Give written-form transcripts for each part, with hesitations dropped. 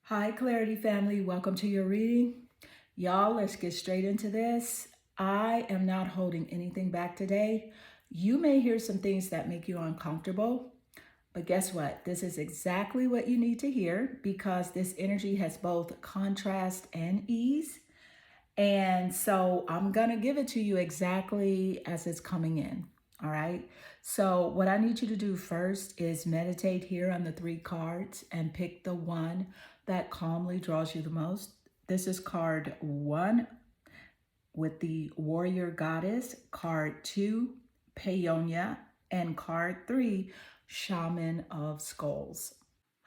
Hi, Clarity family. Welcome to your reading. Y'all, let's get straight into this. I am not holding anything back today. You may hear some things that make you uncomfortable, but guess what? This is exactly what you need to hear because this energy has both contrast and ease. And so I'm going to give it to you exactly as it's coming in. All right. So, what I need you to do first is meditate here on the three cards and pick the one that calmly draws you the most. This is card one with the warrior goddess, card two, Payonia, and card three, shaman of skulls.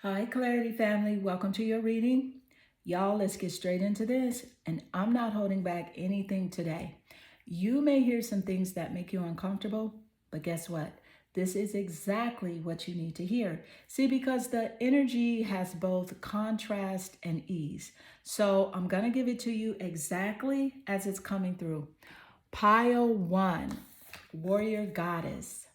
Hi, Clarity family. Welcome to your reading. Y'all, let's get straight into this. And I'm not holding back anything today. You may hear some things that make you uncomfortable, but guess what? This is exactly what you need to hear. See, because the energy has both contrast and ease. So I'm going to give it to you exactly as it's coming through. Pile one, warrior goddess.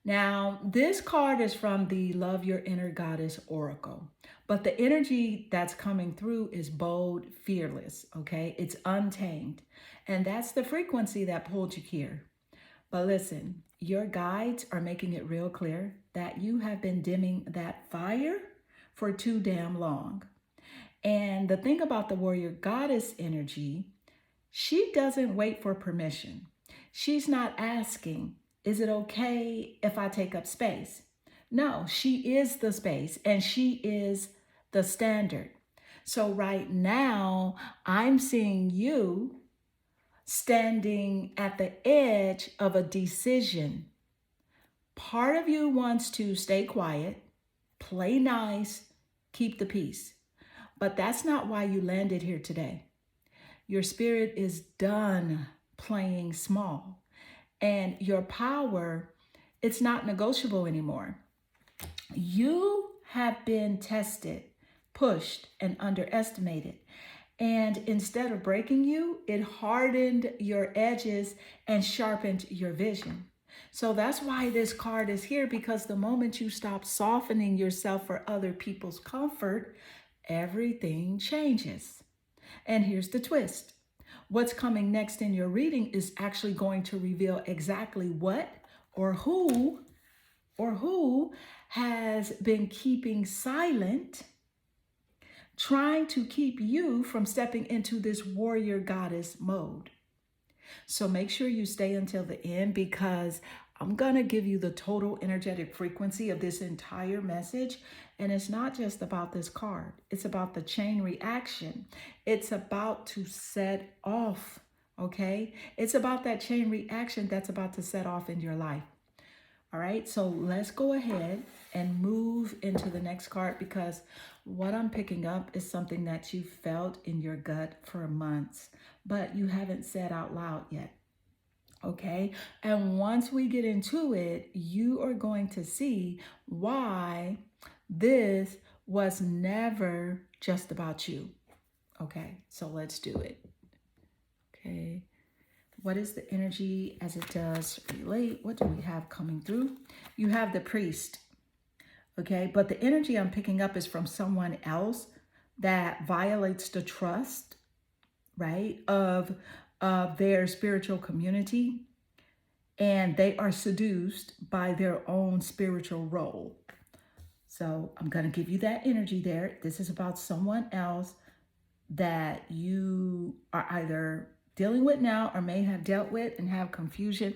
Now, this card is from the Love Your Inner Goddess Oracle, but the energy that's coming through is bold, fearless, okay? It's untamed. And that's the frequency that pulled you here. But listen, your guides are making it real clear that you have been dimming that fire for too damn long. And the thing about the warrior goddess energy, she doesn't wait for permission. She's not asking, is it okay if I take up space? No, she is the space and she is the standard. So right now, I'm seeing you standing at the edge of a decision. Part of you wants to stay quiet, play nice, keep the peace. But that's not why you landed here today. Your spirit is done playing small, and your power, it's not negotiable anymore. You have been tested, pushed, and underestimated. And instead of breaking you, it hardened your edges and sharpened your vision. So that's why this card is here, because the moment you stop softening yourself for other people's comfort, everything changes. And here's the twist. What's coming next in your reading is actually going to reveal exactly what or who has been keeping silent, trying to keep you from stepping into this warrior goddess mode. So make sure you stay until the end, because I'm going to give you the total energetic frequency of this entire message. And it's not just about this card. It's about the chain reaction. It's about to set off, okay? It's about that chain reaction that's about to set off in your life. All right, so let's go ahead and move into the next card, because what I'm picking up is something that you felt in your gut for months, but you haven't said out loud yet. Okay, and once we get into it, you are going to see why this was never just about you. Okay, so let's do it. Okay. What is the energy as it does relate? What do we have coming through? You have the priest, okay? But the energy I'm picking up is from someone else that violates the trust, right, of their spiritual community, and they are seduced by their own spiritual role. So I'm going to give you that energy there. This is about someone else that you are either dealing with now or may have dealt with and have confusion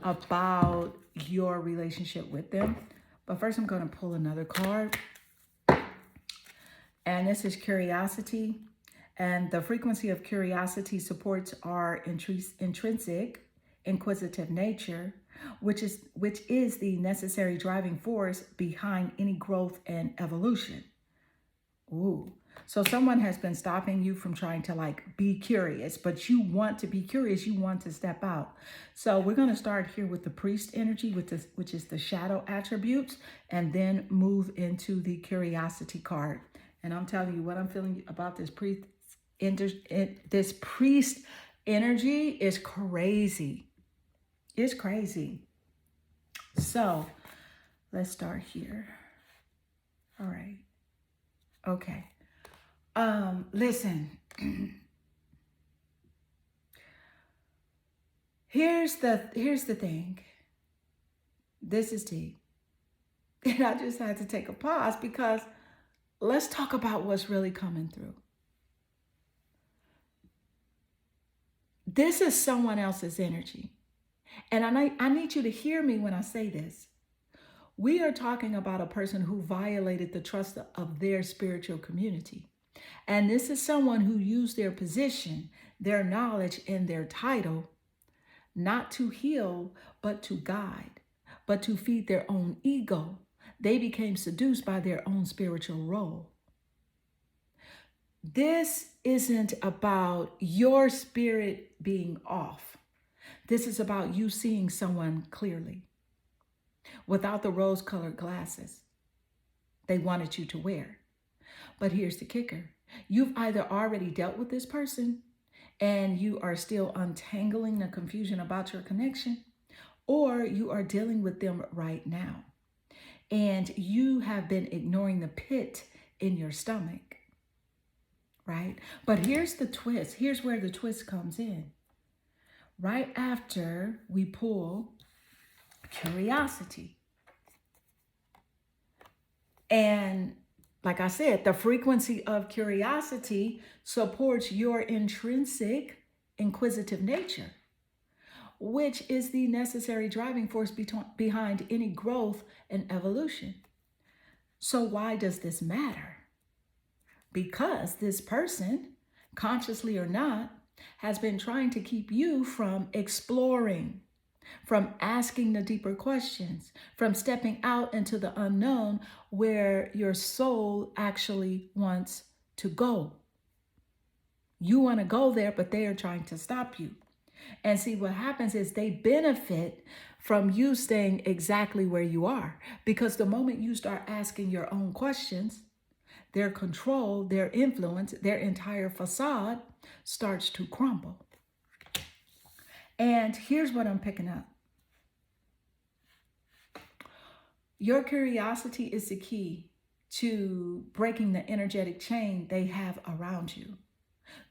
about your relationship with them. But first, I'm going to pull another card. And this is curiosity. And the frequency of curiosity supports our intrinsic, inquisitive nature, which is the necessary driving force behind any growth and evolution. Ooh. So someone has been stopping you from trying to be curious, but you want to be curious. You want to step out. So we're going to start here with the priest energy, which is the shadow attributes, and then move into the curiosity card. And I'm telling you what I'm feeling about this priest. This priest energy is crazy. It's crazy. So let's start here. All right. Okay. Listen, here's the thing. This is deep. And I just had to take a pause because let's talk about what's really coming through. This is someone else's energy. And I need you to hear me when I say this. We are talking about a person who violated the trust of their spiritual community. And this is someone who used their position, their knowledge, and their title not to heal, but to guide, but to feed their own ego. They became seduced by their own spiritual role. This isn't about your spirit being off. This is about you seeing someone clearly without the rose-colored glasses they wanted you to wear. But here's the kicker. You've either already dealt with this person and you are still untangling the confusion about your connection, or you are dealing with them right now and you have been ignoring the pit in your stomach, right? But here's the twist. Here's where the twist comes in. Right after we pull curiosity. And like I said, the frequency of curiosity supports your intrinsic inquisitive nature, which is the necessary driving force behind any growth and evolution. So why does this matter? Because this person, consciously or not, has been trying to keep you from exploring, from asking the deeper questions, from stepping out into the unknown where your soul actually wants to go. You want to go there, but they are trying to stop you. And see, what happens is they benefit from you staying exactly where you are, because the moment you start asking your own questions, their control, their influence, their entire facade starts to crumble. And here's what I'm picking up. Your curiosity is the key to breaking the energetic chain they have around you.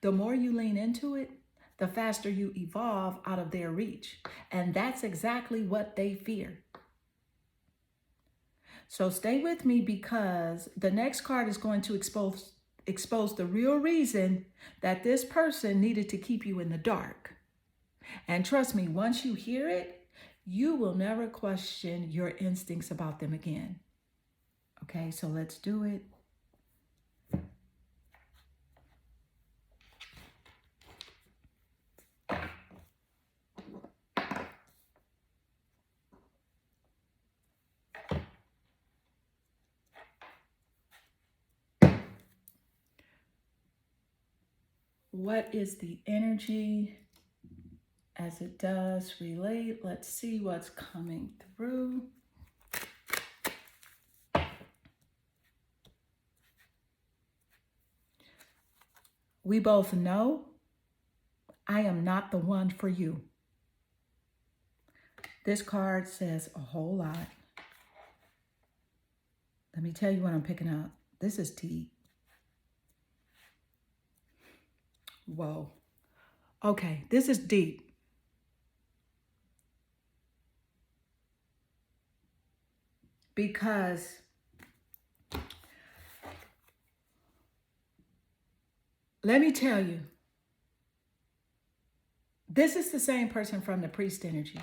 The more you lean into it, the faster you evolve out of their reach. And that's exactly what they fear. So stay with me, because the next card is going to expose the real reason that this person needed to keep you in the dark. And trust me, once you hear it, you will never question your instincts about them again. Okay, so let's do it. What is the energy as it does relate? Let's see what's coming through. We both know I am not the one for you. This card says a whole lot. Let me tell you what I'm picking up. This is deep. Whoa. Okay, this is deep. Because let me tell you, this is the same person from the priest energy.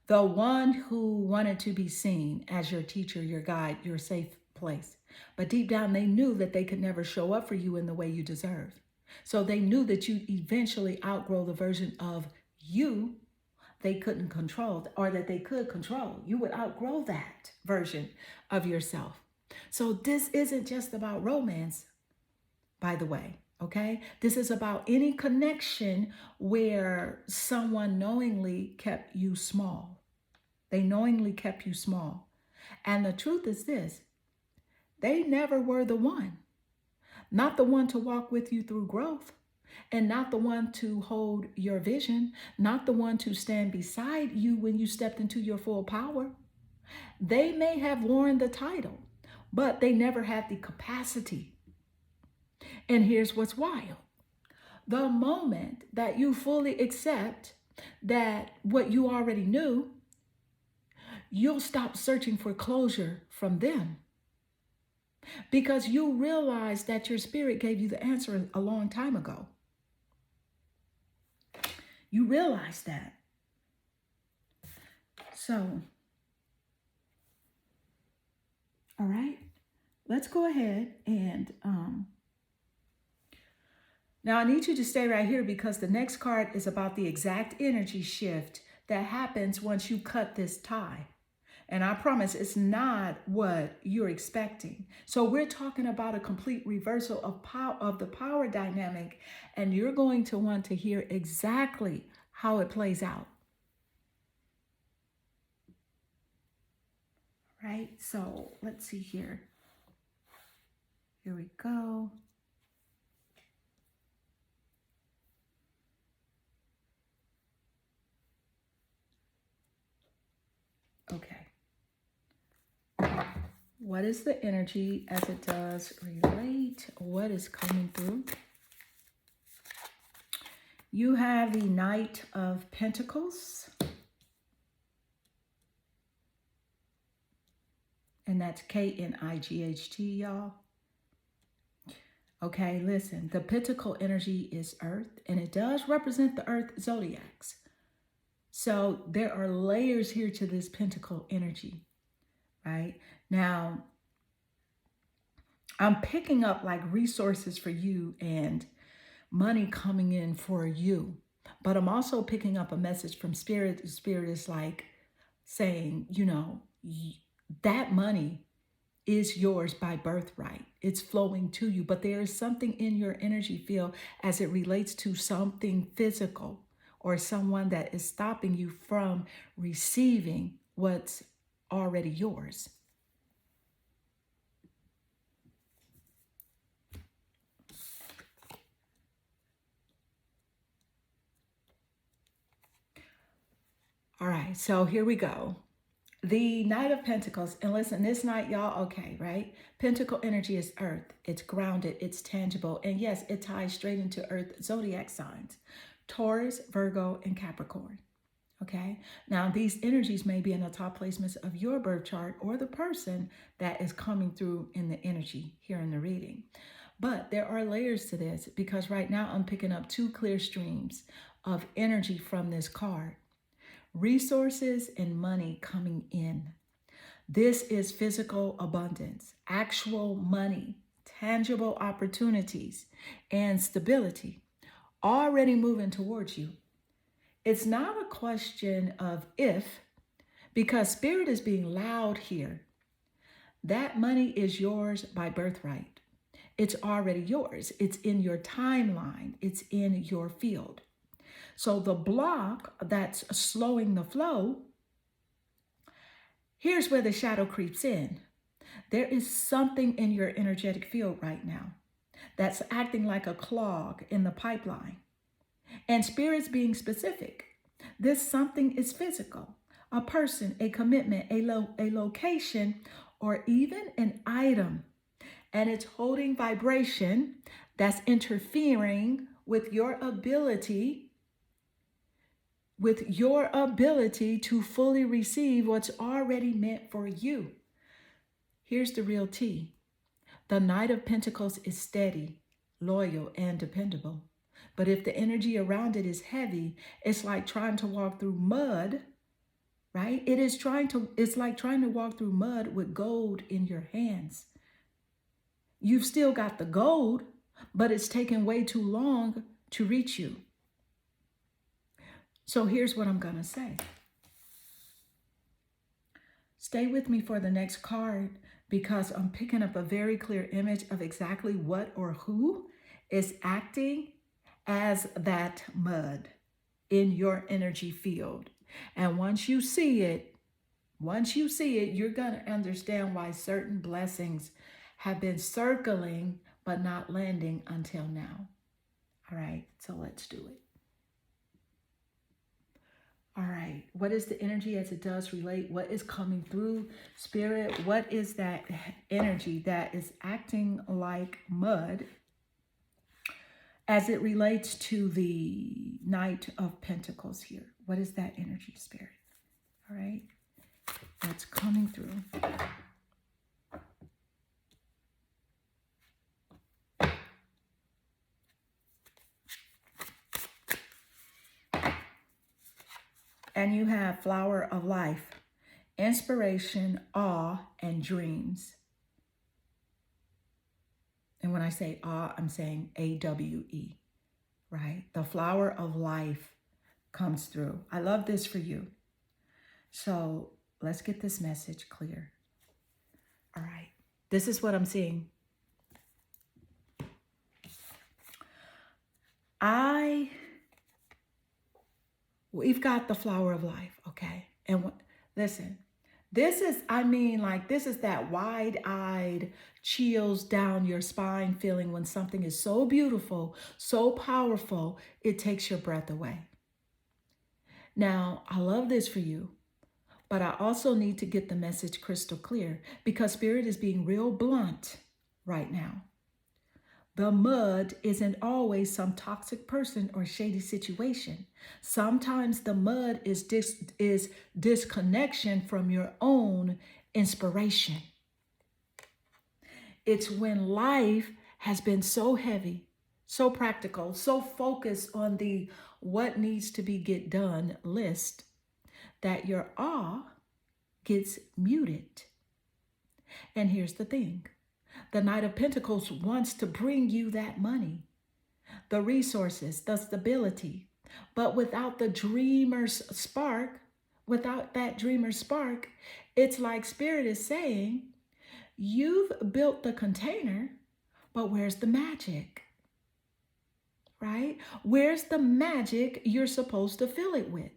The one who wanted to be seen as your teacher, your guide, your safe place. But deep down, they knew that they could never show up for you in the way you deserve. So they knew that you'd eventually outgrow the version of you they couldn't control, or that they could control. You would outgrow that version of yourself. So this isn't just about romance, by the way, okay? This is about any connection where someone knowingly kept you small. They knowingly kept you small. And the truth is this, they never were the one. Not the one to walk with you through growth, and not the one to hold your vision, not the one to stand beside you when you stepped into your full power. They may have worn the title, but they never had the capacity. And here's what's wild. The moment that you fully accept that what you already knew, you'll stop searching for closure from them because you realize that your spirit gave you the answer a long time ago. You realize that. So, all right, let's go ahead and now I need you to stay right here because the next card is about the exact energy shift that happens once you cut this tie. And I promise it's not what you're expecting. So we're talking about a complete reversal of power, of the power dynamic, and you're going to want to hear exactly how it plays out. Right? So let's see here. Here we go. Okay. What is the energy as it does relate? What is coming through? You have the Knight of Pentacles. And that's K-N-I-G-H-T, y'all. Okay, listen. The Pentacle energy is Earth, and it does represent the Earth zodiacs. So there are layers here to this Pentacle energy, right? Now, I'm picking up like resources for you and money coming in for you. But I'm also picking up a message from Spirit. Spirit is like saying, you know, that money is yours by birthright. It's flowing to you. But there is something in your energy field as it relates to something physical or someone that is stopping you from receiving what's already yours. All right, so here we go. The Knight of Pentacles, and listen, this night, y'all, okay, right? Pentacle energy is Earth. It's grounded, it's tangible, and yes, it ties straight into Earth zodiac signs. Taurus, Virgo, and Capricorn. Okay, now these energies may be in the top placements of your birth chart or the person that is coming through in the energy here in the reading. But there are layers to this because right now I'm picking up two clear streams of energy from this card. Resources and money coming in. This is physical abundance, actual money, tangible opportunities, and stability already moving towards you. It's not a question of if, because Spirit is being loud here. That money is yours by birthright. It's already yours. It's in your timeline. It's in your field. So the block that's slowing the flow, here's where the shadow creeps in. There is something in your energetic field right now that's acting like a clog in the pipeline. And Spirit's being specific. This something is physical, a person, a commitment, a location, or even an item. And it's holding vibration that's interfering with your ability to fully receive what's already meant for you. Here's the real tea. The Knight of Pentacles is steady, loyal, and dependable. But if the energy around it is heavy, it's like trying to walk through mud, right? It's like trying to walk through mud with gold in your hands. You've still got the gold, but it's taken way too long to reach you. So here's what I'm going to say. Stay with me for the next card because I'm picking up a very clear image of exactly what or who is acting as that mud in your energy field. And once you see it, you're going to understand why certain blessings have been circling but not landing until now. All right, so let's do it. All right, what is the energy as it does relate? What is coming through Spirit? What is that energy that is acting like mud as it relates to the Knight of Pentacles here. What is that energy, Spirit? All right. That's coming through. And you have Flower of Life, inspiration, awe, and dreams. And when I say awe, I'm saying A-W-E, right? The Flower of Life comes through. I love this for you. So let's get this message clear. All right. This is what I'm seeing. We've got the Flower of Life, okay? And listen, this is, this is that wide-eyed, chills down your spine feeling when something is so beautiful, so powerful, it takes your breath away. Now, I love this for you, but I also need to get the message crystal clear because Spirit is being real blunt right now. The mud isn't always some toxic person or shady situation. Sometimes the mud is disconnection from your own inspiration. It's when life has been so heavy, so practical, so focused on the what needs to be get done list that your awe gets muted. And here's the thing. The Knight of Pentacles wants to bring you that money, the resources, the stability. But without the dreamer's spark, it's like Spirit is saying, you've built the container, but where's the magic? Right? Where's the magic you're supposed to fill it with?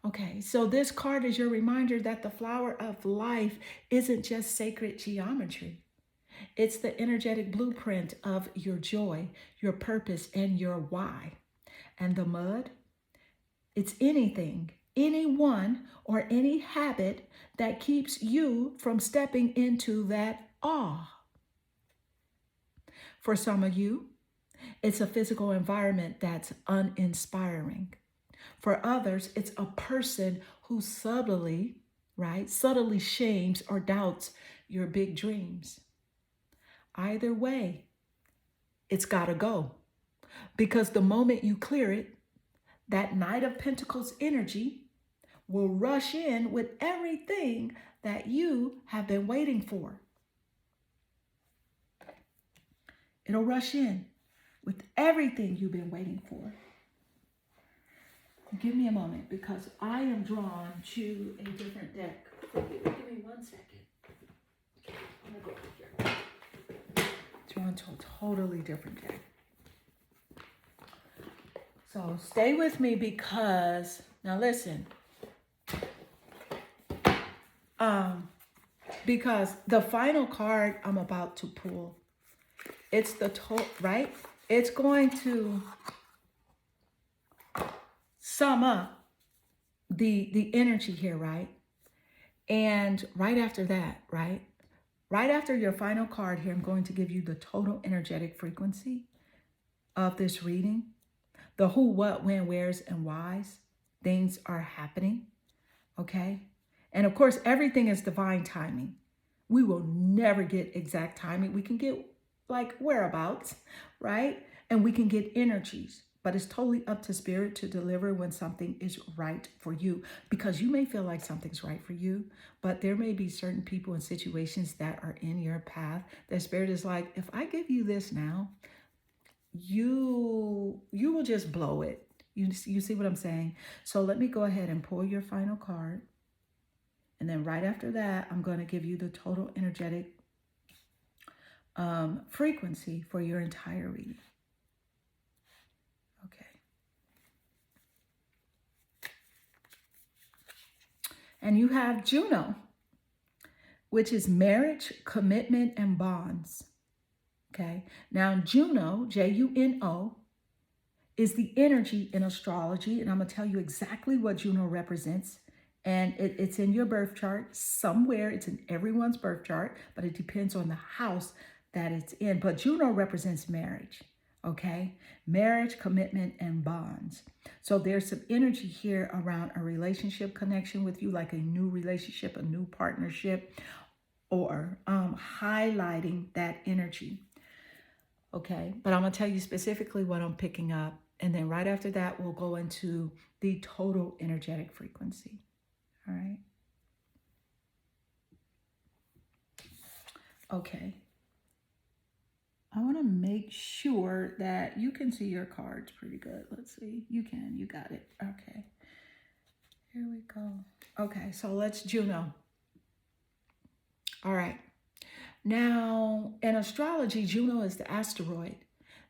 Okay, so this card is your reminder that the Flower of Life isn't just sacred geometry. It's the energetic blueprint of your joy, your purpose, and your why. And the mud, it's anything, anyone, or any habit that keeps you from stepping into that awe. For some of you, it's a physical environment that's uninspiring. For others, it's a person who subtly shames or doubts your big dreams. Either way, it's got to go. Because the moment you clear it, that Knight of Pentacles energy will rush in with everything that you have been waiting for. It'll rush in with everything you've been waiting for. Give me a moment because I am drawn to a different deck. Give me 1 second. I'm going to go over here. Drawn to a totally different deck. So stay with me because, now listen. Because the final card I'm about to pull, it's the right? It's going to sum up the energy here, right? And right after that, right after your final card here, I'm going to give you the total energetic frequency of this reading. The who, what, when, where's, and why's things are happening, okay? And of course, everything is divine timing. We will never get exact timing. We can get like whereabouts, right? And we can get energies. But it's totally up to Spirit to deliver when something is right for you. Because you may feel like something's right for you, but there may be certain people and situations that are in your path that Spirit is like, if I give you this now, you will just blow it. You see what I'm saying? So let me go ahead and pull your final card. And then right after that, I'm going to give you the total energetic frequency for your entire reading. Okay. And you have Juno, which is marriage, commitment, and bonds. Okay. Now, Juno, Juno, is the energy in astrology. And I'm going to tell you exactly what Juno represents. And it's in your birth chart somewhere. It's in everyone's birth chart, but it depends on the house that it's in. But Juno represents marriage. Okay? Marriage, commitment, and bonds. So there's some energy here around a relationship connection with you, like a new relationship, a new partnership, or highlighting that energy. Okay? But I'm going to tell you specifically what I'm picking up. And then right after that, we'll go into the total energetic frequency. All right? Okay. I want to make sure that you can see your cards pretty good. Let's see. You can. You got it. Okay. Here we go. Okay, so let's Juno. All right. Now, in astrology, Juno is the asteroid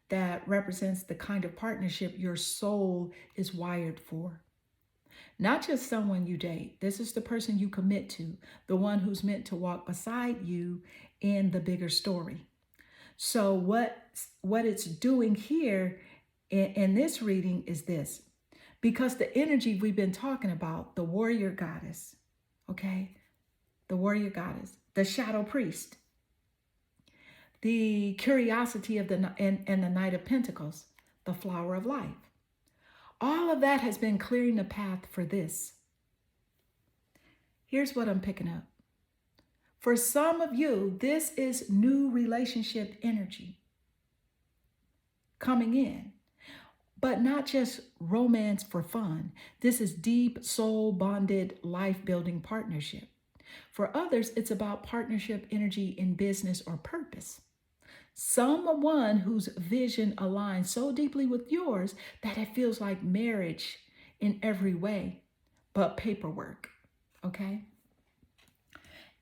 that represents the kind of partnership your soul is wired for. Not just someone you date. This is the person you commit to, the one who's meant to walk beside you in the bigger story. So what it's doing here in this reading is this. Because the energy we've been talking about, the warrior goddess, okay? The warrior goddess, the shadow priest, the curiosity of and the Knight of Pentacles, the flower of life. All of that has been clearing the path for this. Here's what I'm picking up. For some of you, this is new relationship energy coming in, but not just romance for fun. This is deep, soul bonded, life building partnership. For others, it's about partnership energy in business or purpose. Someone whose vision aligns so deeply with yours that it feels like marriage in every way, but paperwork, okay?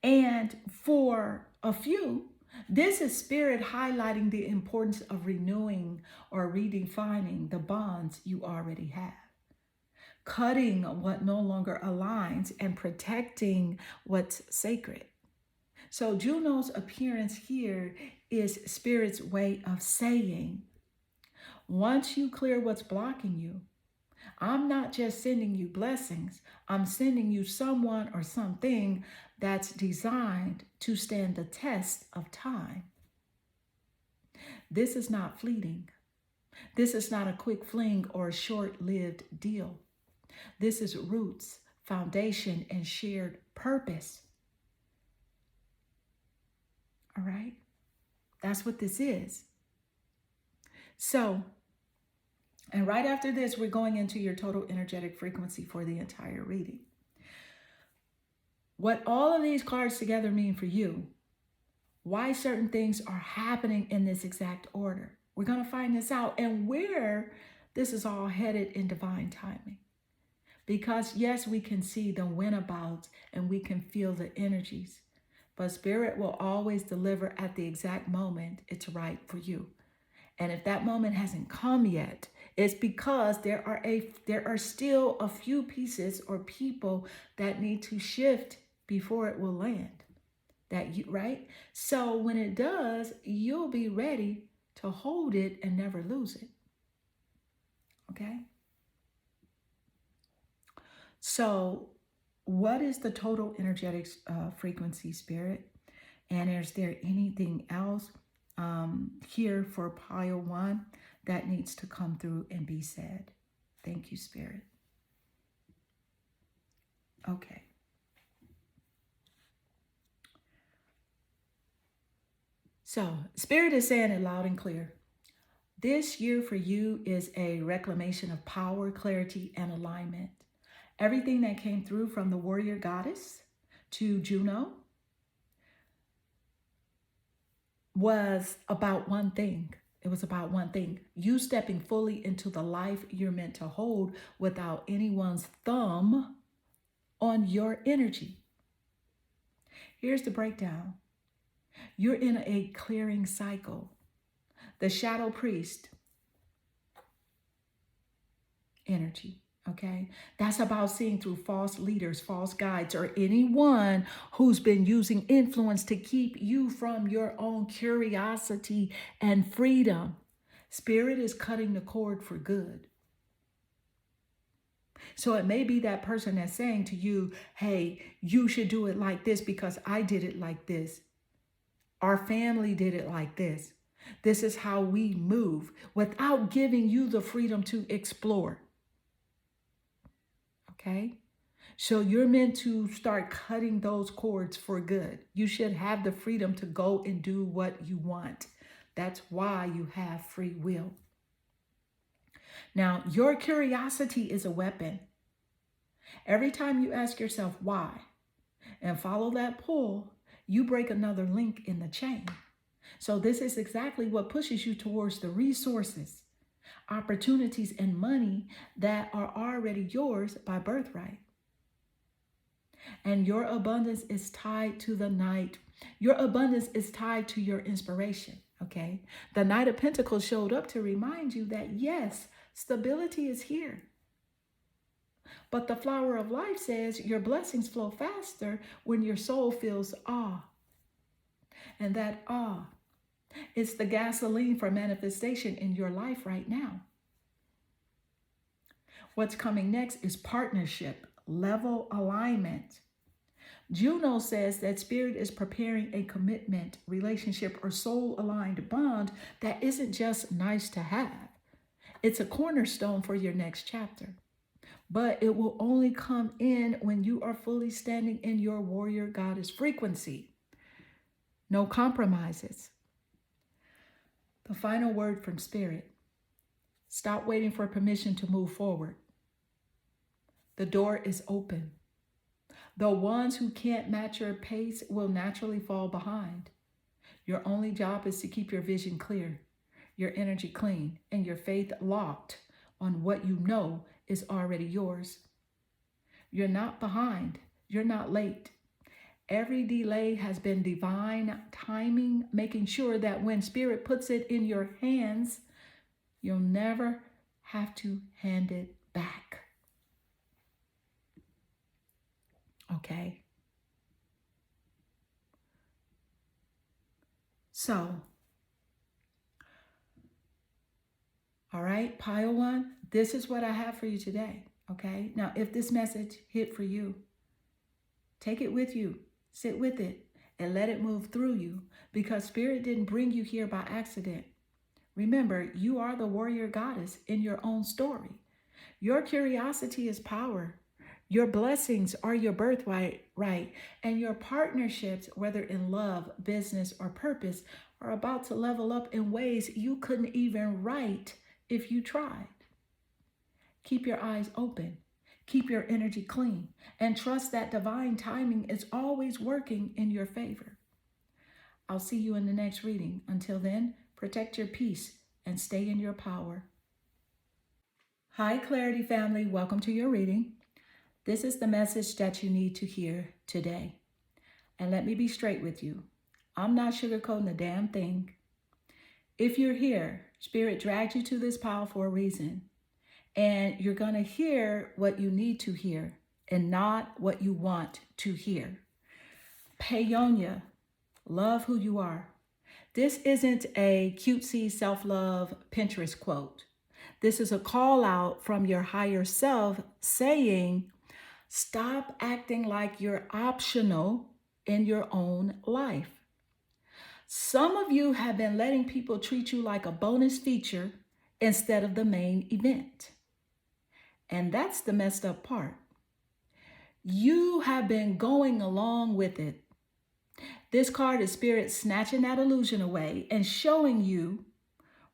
And for a few, this is spirit highlighting the importance of renewing or redefining the bonds you already have, cutting what no longer aligns and protecting what's sacred. So Juno's appearance here is spirit's way of saying, once you clear what's blocking you, I'm not just sending you blessings, I'm sending you someone or something that's designed to stand the test of time. This is not fleeting. This is not a quick fling or a short-lived deal. This is roots, foundation, and shared purpose. All right? That's what this is. So, and right after this, we're going into your total energetic frequency for the entire reading. What all of these cards together mean for you, why certain things are happening in this exact order. We're going to find this out and where this is all headed in divine timing. Because yes, we can see the whenabouts and we can feel the energies, but spirit will always deliver at the exact moment it's right for you. And if that moment hasn't come yet, it's because there are still a few pieces or people that need to shift before it will land. Right? So when it does, you'll be ready to hold it and never lose it. Okay? So what is the total energetic frequency, spirit? And is there anything else here for pile 1 that needs to come through and be said? Thank you, spirit. Okay. So spirit is saying it loud and clear. This year for you is a reclamation of power, clarity, and alignment. Everything that came through from the warrior goddess to Juno was about one thing. It was about one thing. You stepping fully into the life you're meant to hold without anyone's thumb on your energy. Here's the breakdown. You're in a clearing cycle. The shadow priest energy. Okay, that's about seeing through false leaders, false guides, or anyone who's been using influence to keep you from your own curiosity and freedom. Spirit is cutting the cord for good. So it may be that person that's saying to you, hey, you should do it like this because I did it like this. Our family did it like this. This is how we move without giving you the freedom to explore. Okay? So you're meant to start cutting those cords for good. You should have the freedom to go and do what you want. That's why you have free will. Now, your curiosity is a weapon. Every time you ask yourself why and follow that pull, you break another link in the chain. So this is exactly what pushes you towards the resources, opportunities, and money that are already yours by birthright. And your abundance is tied to the night. Your abundance is tied to your inspiration, okay? The Knight of Pentacles showed up to remind you that, yes, stability is here. But the Flower of Life says your blessings flow faster when your soul feels awe. And that awe is the gasoline for manifestation in your life right now. What's coming next is partnership, level alignment. Juno says that Spirit is preparing a commitment, relationship, or soul-aligned bond that isn't just nice to have. It's a cornerstone for your next chapter. But it will only come in when you are fully standing in your warrior goddess frequency. No compromises. The final word from Spirit. Stop waiting for permission to move forward. The door is open. The ones who can't match your pace will naturally fall behind. Your only job is to keep your vision clear, your energy clean, and your faith locked on what you know is already yours. You're not behind. You're not late. Every delay has been divine timing, making sure that when Spirit puts it in your hands, you'll never have to hand it back. Okay? So, all right, pile one, this is what I have for you today. Okay? Now, if this message hit for you, take it with you, sit with it, and let it move through you, because Spirit didn't bring you here by accident. Remember, you are the warrior goddess in your own story. Your curiosity is power. Your blessings are your birthright, right? And your partnerships, whether in love, business, or purpose, are about to level up in ways you couldn't even write if you tried. Keep your eyes open. Keep your energy clean. And trust that divine timing is always working in your favor. I'll see you in the next reading. Until then, protect your peace and stay in your power. Hi, Clarity family. Welcome to your reading. This is the message that you need to hear today. And let me be straight with you. I'm not sugarcoating a damn thing. If you're here, Spirit dragged you to this pile for a reason. And you're going to hear what you need to hear and not what you want to hear. Payonia, love who you are. This isn't a cutesy self-love Pinterest quote. This is a call out from your higher self saying, stop acting like you're optional in your own life. Some of you have been letting people treat you like a bonus feature instead of the main event. And that's the messed up part. You have been going along with it. This card is Spirit snatching that illusion away and showing you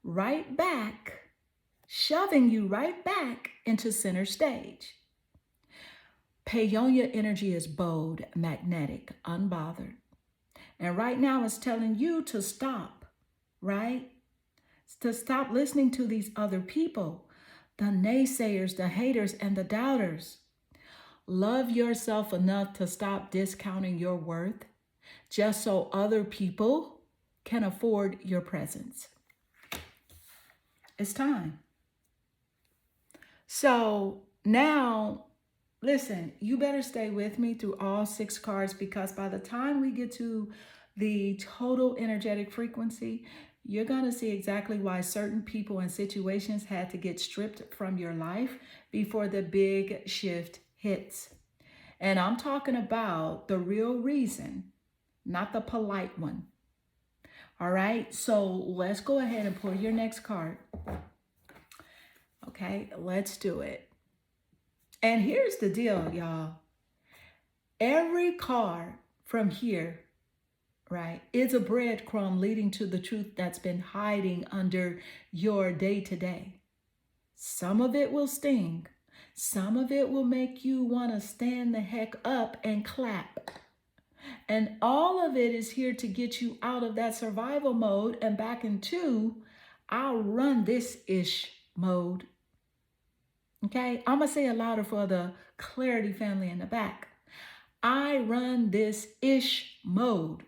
right back, shoving you right back into center stage. Payonia energy is bold, magnetic, unbothered. And right now it's telling you to stop, right? To stop listening to these other people, the naysayers, the haters, and the doubters. Love yourself enough to stop discounting your worth just so other people can afford your presence. It's time. So now, listen, you better stay with me through all 6 cards, because by the time we get to the total energetic frequency, you're going to see exactly why certain people and situations had to get stripped from your life before the big shift hits. And I'm talking about the real reason, not the polite one. All right, so let's go ahead and pull your next card. Okay, let's do it. And here's the deal, y'all. Every card from here, right, is a breadcrumb leading to the truth that's been hiding under your day-to-day. Some of it will sting. Some of it will make you want to stand the heck up and clap. And all of it is here to get you out of that survival mode and back into I'll run this-ish mode. Okay, I'm going to say it louder for the clarity family in the back. I run this-ish mode.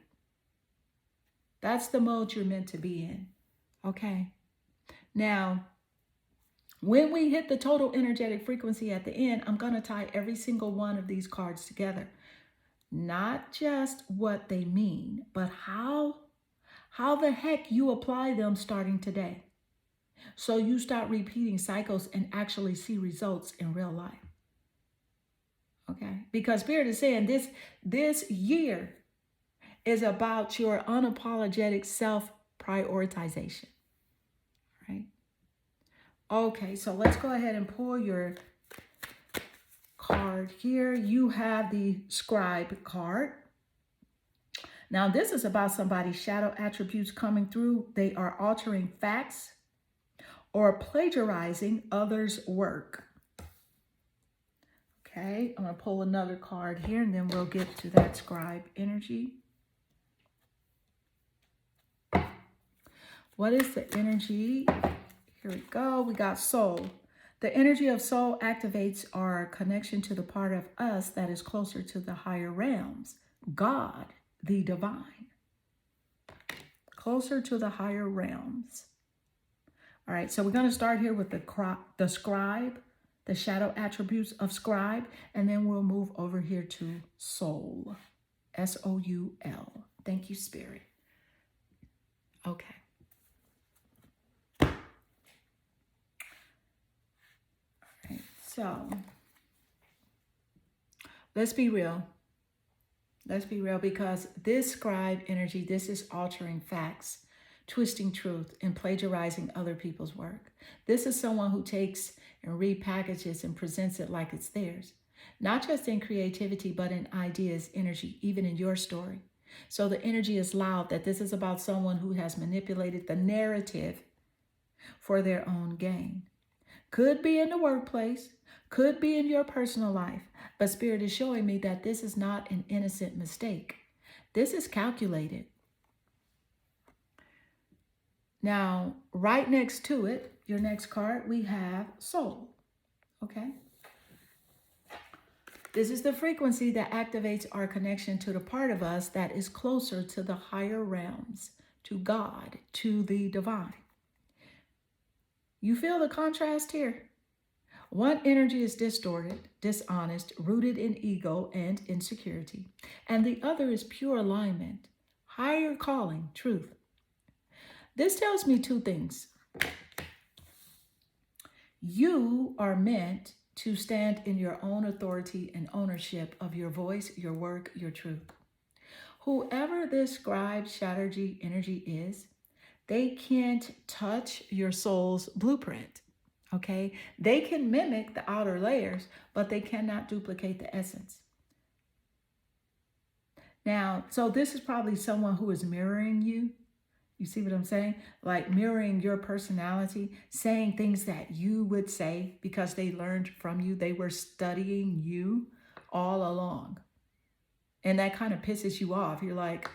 That's the mode you're meant to be in. Okay. Now, when we hit the total energetic frequency at the end, I'm going to tie every single one of these cards together. Not just what they mean, but how the heck you apply them starting today. So you start repeating cycles and actually see results in real life. Okay? Because Spirit is saying this year is about your unapologetic self-prioritization. Right? Okay, so let's go ahead and pull your card here. You have the Scribe card. Now, this is about somebody's shadow attributes coming through. They are altering facts or plagiarizing others' work. Okay, I'm going to pull another card here, and then we'll get to that Scribe energy. What is the energy? Here we go. We got soul. The energy of soul activates our connection to the part of us that is closer to the higher realms, God, the divine. Closer to the higher realms. All right, so we're going to start here with the scribe, the shadow attributes of scribe, and then we'll move over here to soul, S-O-U-L. Thank you, Spirit. Okay. So, let's be real. Let's be real, because this scribe energy, this is altering facts, twisting truth, and plagiarizing other people's work. This is someone who takes and repackages and presents it like it's theirs. Not just in creativity, but in ideas, energy, even in your story. So the energy is loud that this is about someone who has manipulated the narrative for their own gain. Could be in the workplace, could be in your personal life, but Spirit is showing me that this is not an innocent mistake. This is calculated. Now, right next to it, your next card, we have soul. Okay? This is the frequency that activates our connection to the part of us that is closer to the higher realms, to God, to the divine. You feel the contrast here? One energy is distorted, dishonest, rooted in ego and insecurity, and the other is pure alignment, higher calling, truth. This tells me two things. You are meant to stand in your own authority and ownership of your voice, your work, your truth. Whoever this scribe Chatterjee energy is, they can't touch your soul's blueprint. Okay, they can mimic the outer layers, but they cannot duplicate the essence. Now, so this is probably someone who is mirroring you. You see what I'm saying? Like mirroring your personality, saying things that you would say because they learned from you. They were studying you all along. And that kind of pisses you off. You're like,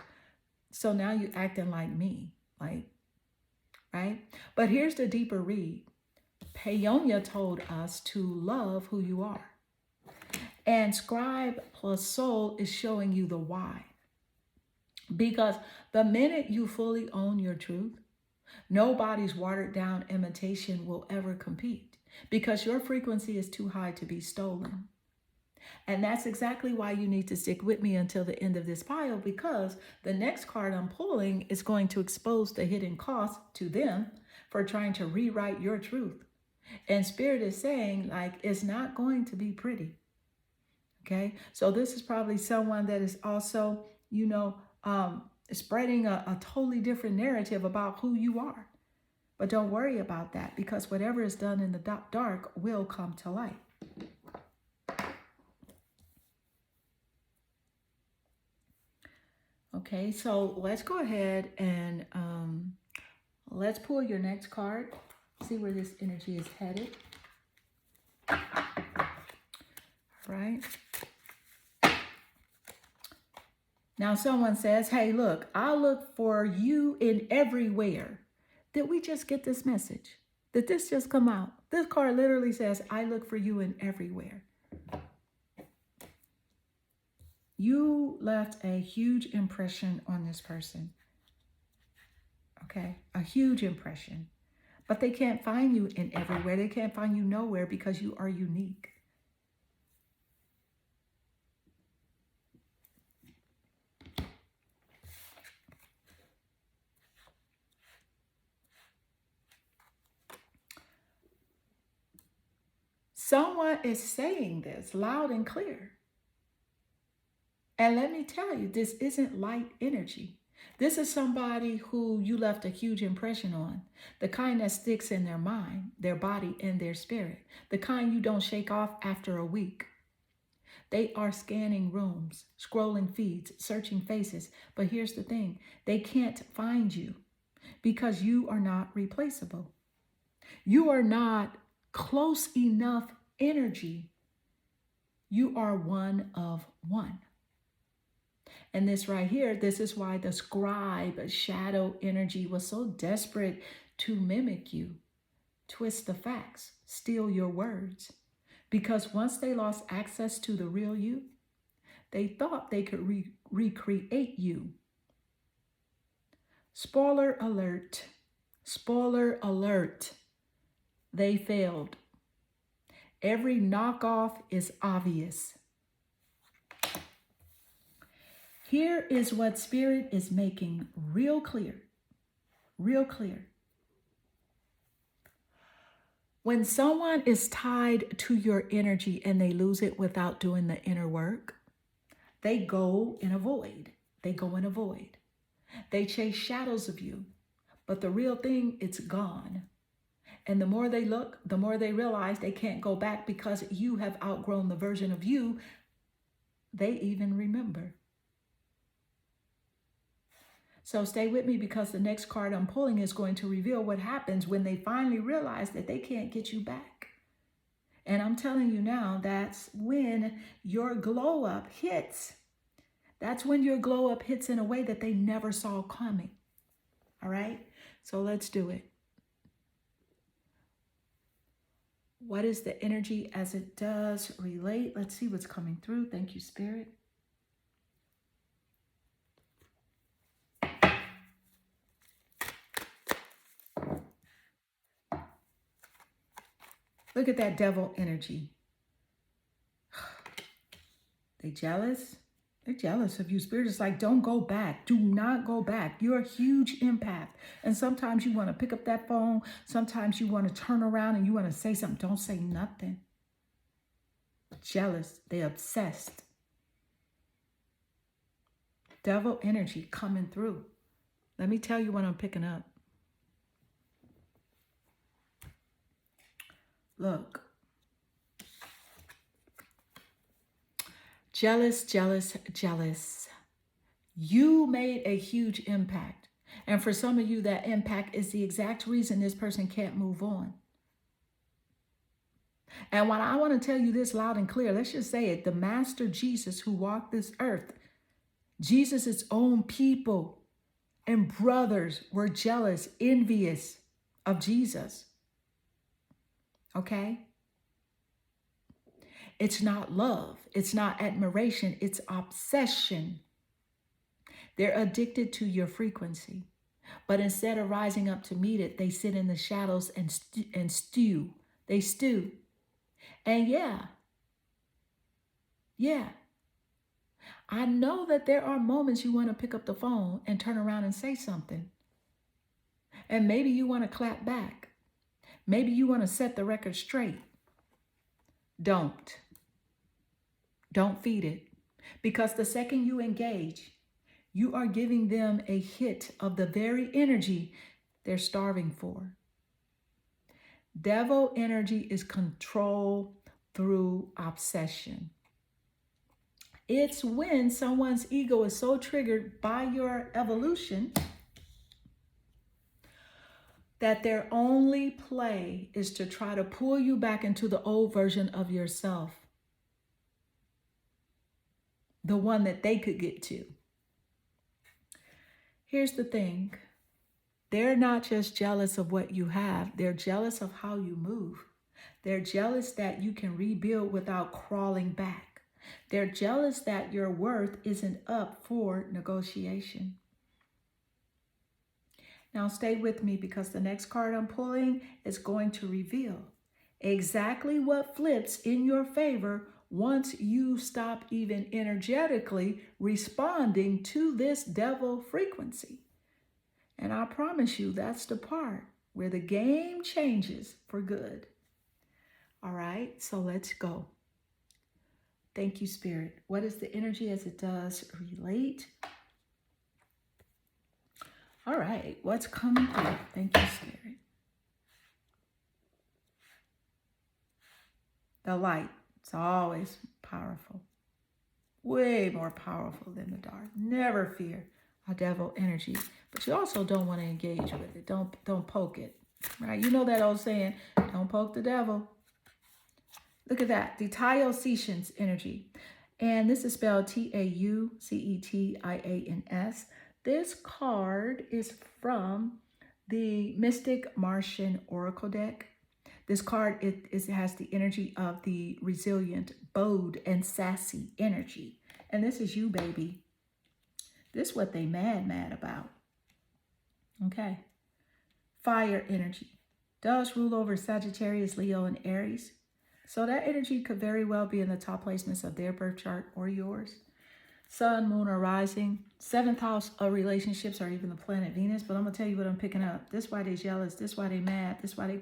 so now you acting like me, like, right? But here's the deeper read. Payonia told us to love who you are. And scribe plus soul is showing you the why. Because the minute you fully own your truth, nobody's watered down imitation will ever compete, because your frequency is too high to be stolen. And that's exactly why you need to stick with me until the end of this pile, because the next card I'm pulling is going to expose the hidden cost to them for trying to rewrite your truth. And Spirit is saying, like, it's not going to be pretty. Okay, so this is probably someone that is also, spreading a totally different narrative about who you are. But don't worry about that, because whatever is done in the dark will come to light. Okay, so let's go ahead and let's pull your next card. See where this energy is headed. All right. Now someone says, hey, look, I look for you in everywhere. Did we just get this message? Did this just come out? This card literally says, I look for you in everywhere. You left a huge impression on this person. Okay, a huge impression. But they can't find you in everywhere. They can't find you nowhere because you are unique. Someone is saying this loud and clear. And let me tell you, this isn't light energy. This is somebody who you left a huge impression on. The kind that sticks in their mind, their body, and their spirit. The kind you don't shake off after a week. They are scanning rooms, scrolling feeds, searching faces. But here's the thing. They can't find you because you are not replaceable. You are not close enough energy. You are one of one. And this right here, this is why the scribe shadow energy was so desperate to mimic you, twist the facts, steal your words. Because once they lost access to the real you, they thought they could recreate you. Spoiler alert. Spoiler alert. They failed. Every knockoff is obvious. Here is what Spirit is making real clear. Real clear. When someone is tied to your energy and they lose it without doing the inner work, they go in a void. They go in a void. They chase shadows of you, but the real thing, it's gone. And the more they look, the more they realize they can't go back because you have outgrown the version of you they even remember. So stay with me, because the next card I'm pulling is going to reveal what happens when they finally realize that they can't get you back. And I'm telling you now, that's when your glow up hits. That's when your glow up hits in a way that they never saw coming. All right? So let's do it. What is the energy as it does relate? Let's see what's coming through. Thank you, Spirit. Look at that devil energy. They jealous? They're jealous of you. Spirit is like, don't go back. Do not go back. You're a huge impact. And sometimes you want to pick up that phone. Sometimes you want to turn around and you want to say something. Don't say nothing. Jealous. They're obsessed. Devil energy coming through. Let me tell you what I'm picking up. Look. Jealous, jealous, jealous. You made a huge impact. And for some of you, that impact is the exact reason this person can't move on. And when I want to tell you this loud and clear, let's just say it. The Master Jesus who walked this earth, Jesus' own people and brothers were jealous, envious of Jesus. Okay? It's not love. It's not admiration. It's obsession. They're addicted to your frequency. But instead of rising up to meet it, they sit in the shadows and stew. They stew. And yeah, I know that there are moments you want to pick up the phone and turn around and say something. And maybe you want to clap back. Maybe you want to set the record straight. Don't feed it. Because the second you engage, You are giving them a hit of the very energy they're starving for. Devil energy is control through obsession. It's when someone's ego is so triggered by your evolution that their only play is to try to pull you back into the old version of yourself, the one that they could get to. Here's the thing. They're not just jealous of what you have. They're jealous of how you move. They're jealous that you can rebuild without crawling back. They're jealous that your worth isn't up for negotiation. Now stay with me because the next card I'm pulling is going to reveal exactly what flips in your favor once you stop even energetically responding to this devil frequency. And I promise you, that's the part where the game changes for good. All right, so let's go. Thank you, Spirit. What is the energy as it does relate? All right, what's coming through? Thank you, Spirit. The light, it's always powerful. Way more powerful than the dark. Never fear a devil energy. But you also don't want to engage with it. Don't poke it. Right? You know that old saying, don't poke the devil. Look at that. The Taotians energy. And this is spelled Taucetians. This card is from the Mystic Martian Oracle deck. This card, it has the energy of the resilient, bold, and sassy energy. And this is you, baby. This is what they mad about. Okay. Fire energy does rule over Sagittarius, Leo, and Aries. So that energy could very well be in the top placements of their birth chart or yours. Sun, moon, or rising. 7th house of relationships or even the planet Venus. But I'm going to tell you what I'm picking up. This is why they're jealous. This is why they're mad. This is why they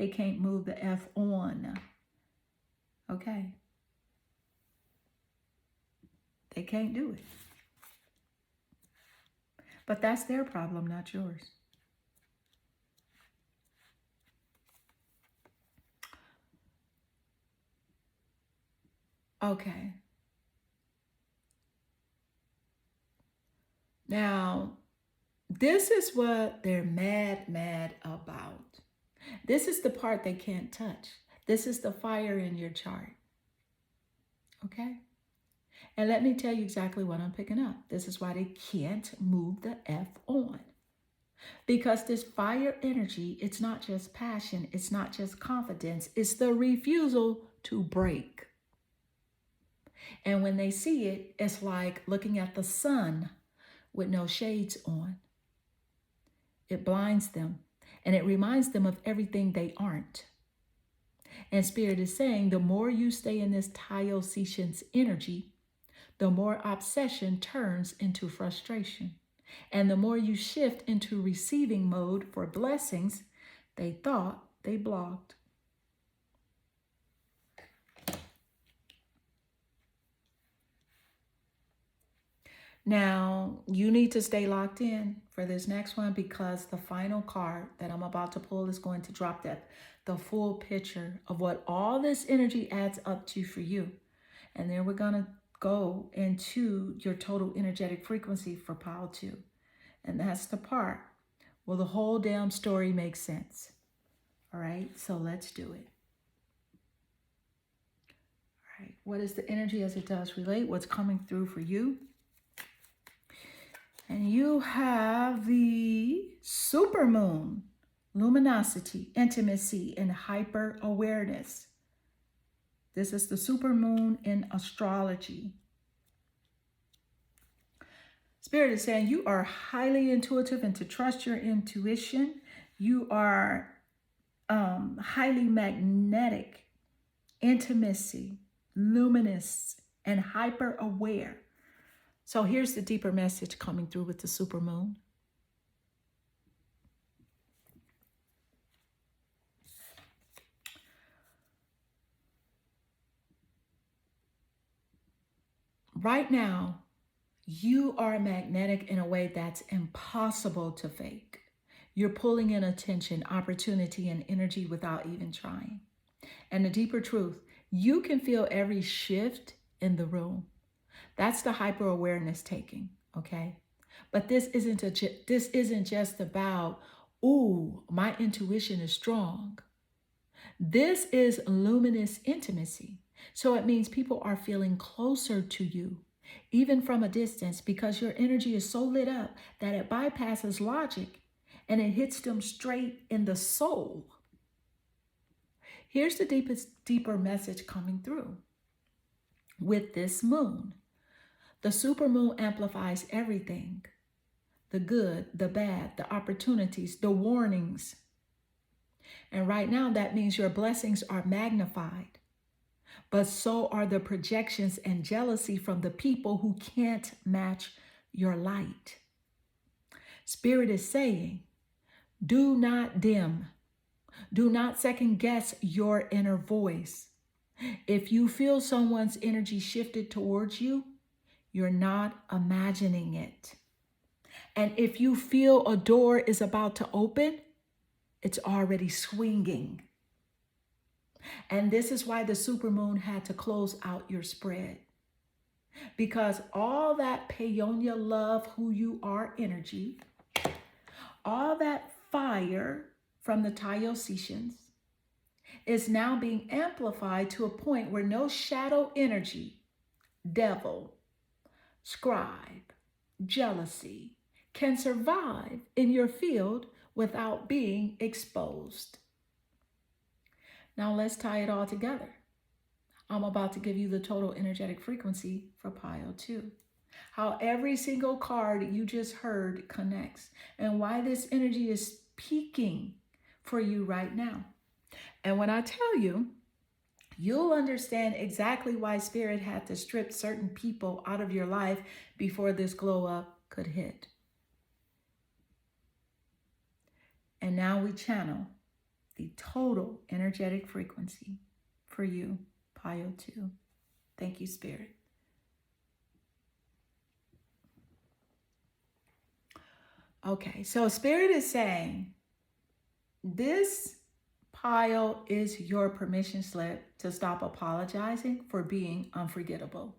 can't move the F on. Okay. They can't do it. But that's their problem, not yours. Okay. Now, this is what they're mad about. This is the part they can't touch. This is the fire in your chart. Okay? And let me tell you exactly what I'm picking up. This is why they can't move the F on. Because this fire energy, it's not just passion, it's not just confidence, it's the refusal to break. And when they see it, it's like looking at the sun with no shades on. It blinds them and it reminds them of everything they aren't. And Spirit is saying the more you stay in this Taotians energy, the more obsession turns into frustration. And the more you shift into receiving mode for blessings they thought they blocked. Now, you need to stay locked in for this next one because the final card that I'm about to pull is going to drop the full picture of what all this energy adds up to for you. And then we're going to go into your total energetic frequency for pile 2. And that's the part where the whole damn story makes sense. All right, so let's do it. All right, what is the energy as it does relate? What's coming through for you? And you have the supermoon, luminosity, intimacy, and hyper awareness. This is the supermoon in astrology. Spirit is saying you are highly intuitive and to trust your intuition. You are highly magnetic, intimacy, luminous, and hyper aware. So here's the deeper message coming through with the supermoon. Right now, You are magnetic in a way that's impossible to fake. You're pulling in attention, opportunity, and energy without even trying. And the deeper truth, you can feel every shift in the room. That's the hyper awareness taking, okay? But this isn't just about, ooh, my intuition is strong. This is luminous intimacy. So it means people are feeling closer to you, even from a distance, because your energy is so lit up that it bypasses logic and it hits them straight in the soul. Here's the deeper message coming through. With this moon, the supermoon amplifies everything: the good, the bad, the opportunities, the warnings. And right now, that means your blessings are magnified, but so are the projections and jealousy from the people who can't match your light. Spirit is saying, do not dim. Do not second guess your inner voice. If you feel someone's energy shifted towards you, you're not imagining it. And if you feel a door is about to open, it's already swinging. And this is why the supermoon had to close out your spread. Because all that Paonia love who you are energy, all that fire from the Taiyosicians is now being amplified to a point where no shadow energy, devil, scribe, jealousy can survive in your field without being exposed. Now let's tie it all together. I'm about to give you the total energetic frequency for Pio 2. How every single card you just heard connects and why this energy is peaking for you right now. And when I tell you, you'll understand exactly why Spirit had to strip certain people out of your life before this glow up could hit. And now we channel the total energetic frequency for you, Pio 2. Thank you, Spirit. Okay, so Spirit is saying this Pio is your permission slip to stop apologizing for being unforgettable.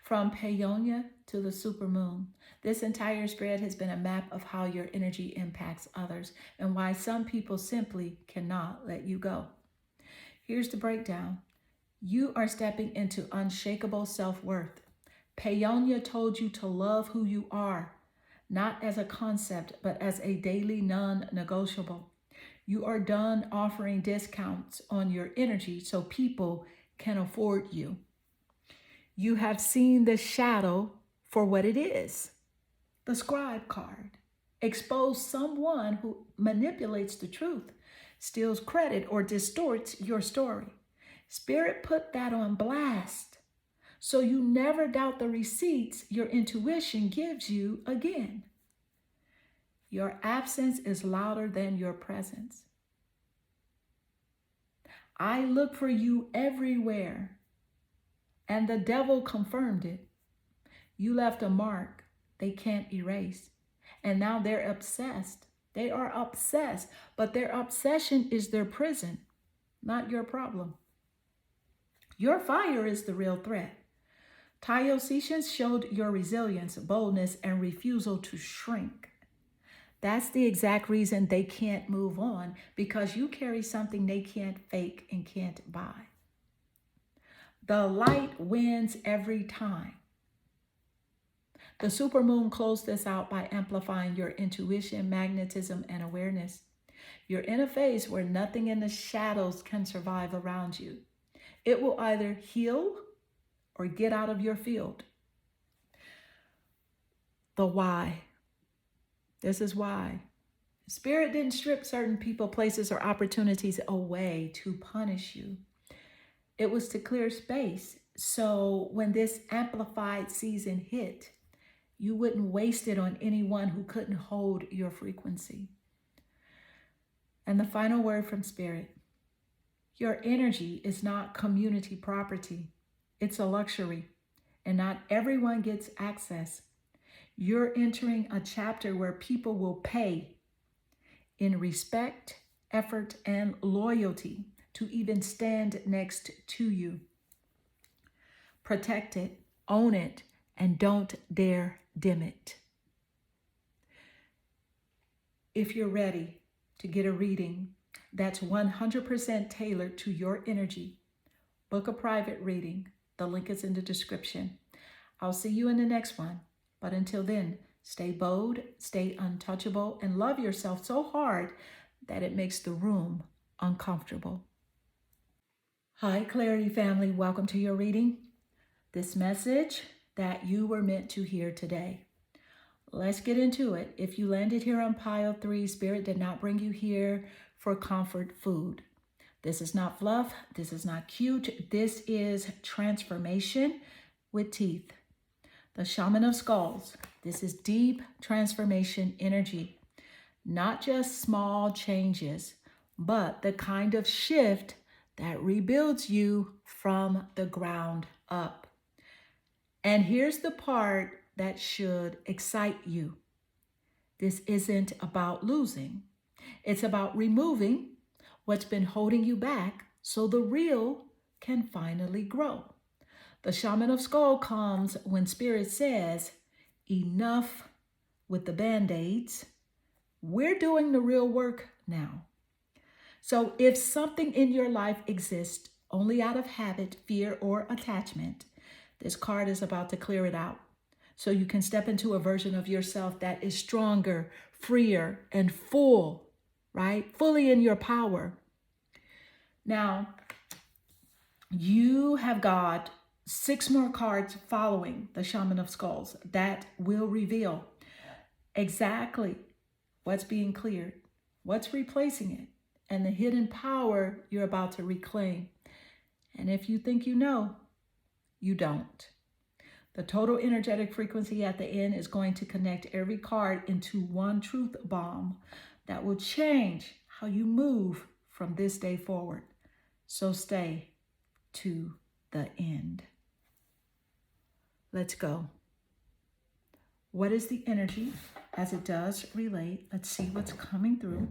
From Paonia to the supermoon, this entire spread has been a map of how your energy impacts others and why some people simply cannot let you go. Here's the breakdown. You are stepping into unshakable self-worth. Paonia told you to love who you are, not as a concept, but as a daily non-negotiable. You are done offering discounts on your energy so people can afford you. You have seen the shadow for what it is. The scribe card. Expose someone who manipulates the truth, steals credit, or distorts your story. Spirit put that on blast, so you never doubt the receipts your intuition gives you again. Your absence is louder than your presence. I look for you everywhere, and the devil confirmed it. You left a mark they can't erase, and now they're obsessed. They are obsessed, but their obsession is their prison, not your problem. Your fire is the real threat. Taiyosicians showed your resilience, boldness, and refusal to shrink. That's the exact reason they can't move on, because you carry something they can't fake and can't buy. The light wins every time. The supermoon closed this out by amplifying your intuition, magnetism, and awareness. You're in a phase where nothing in the shadows can survive around you. It will either heal or get out of your field. The why. This is why. Spirit didn't strip certain people, places, or opportunities away to punish you. It was to clear space. So when this amplified season hit, you wouldn't waste it on anyone who couldn't hold your frequency. And the final word from Spirit. Your energy is not community property. It's a luxury. and not everyone gets access. You're entering a chapter where people will pay in respect, effort, and loyalty to even stand next to you. Protect it, own it, and don't dare dim it. If you're ready to get a reading that's 100% tailored to your energy, book a private reading. The link is in the description. I'll see you in the next one. But until then, stay bold, stay untouchable, and love yourself so hard that it makes the room uncomfortable. Hi, Clarity family. Welcome to your reading. This message that you were meant to hear today. Let's get into it. If you landed here on pile 3, Spirit did not bring you here for comfort food. This is not fluff. This is not cute. This is transformation with teeth. The Shaman of Skulls. This is deep transformation energy. Not just small changes, but the kind of shift that rebuilds you from the ground up. And here's the part that should excite you. This isn't about losing. It's about removing what's been holding you back so the real can finally grow. The Shaman of Skull comes when Spirit says, enough with the Band-Aids. We're doing the real work now. So if something in your life exists only out of habit, fear, or attachment, this card is about to clear it out. So you can step into a version of yourself that is stronger, freer, and full, right? Fully in your power. Now, you have got 6 more cards following the Shaman of Skulls that will reveal exactly what's being cleared, what's replacing it, and the hidden power you're about to reclaim. And if you think you know, you don't. The total energetic frequency at the end is going to connect every card into one truth bomb that will change how you move from this day forward. So stay to the end. Let's go. What is the energy as it does relate? Let's see what's coming through.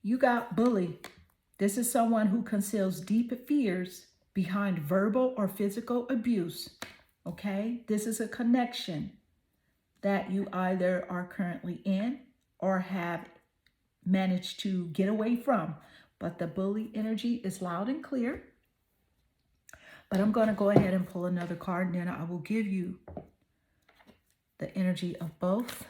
You got bully. This is someone who conceals deep fears behind verbal or physical abuse. Okay? This is a connection that you either are currently in or have managed to get away from. But the bully energy is loud and clear. But I'm going to go ahead and pull another card, and then I will give you the energy of both.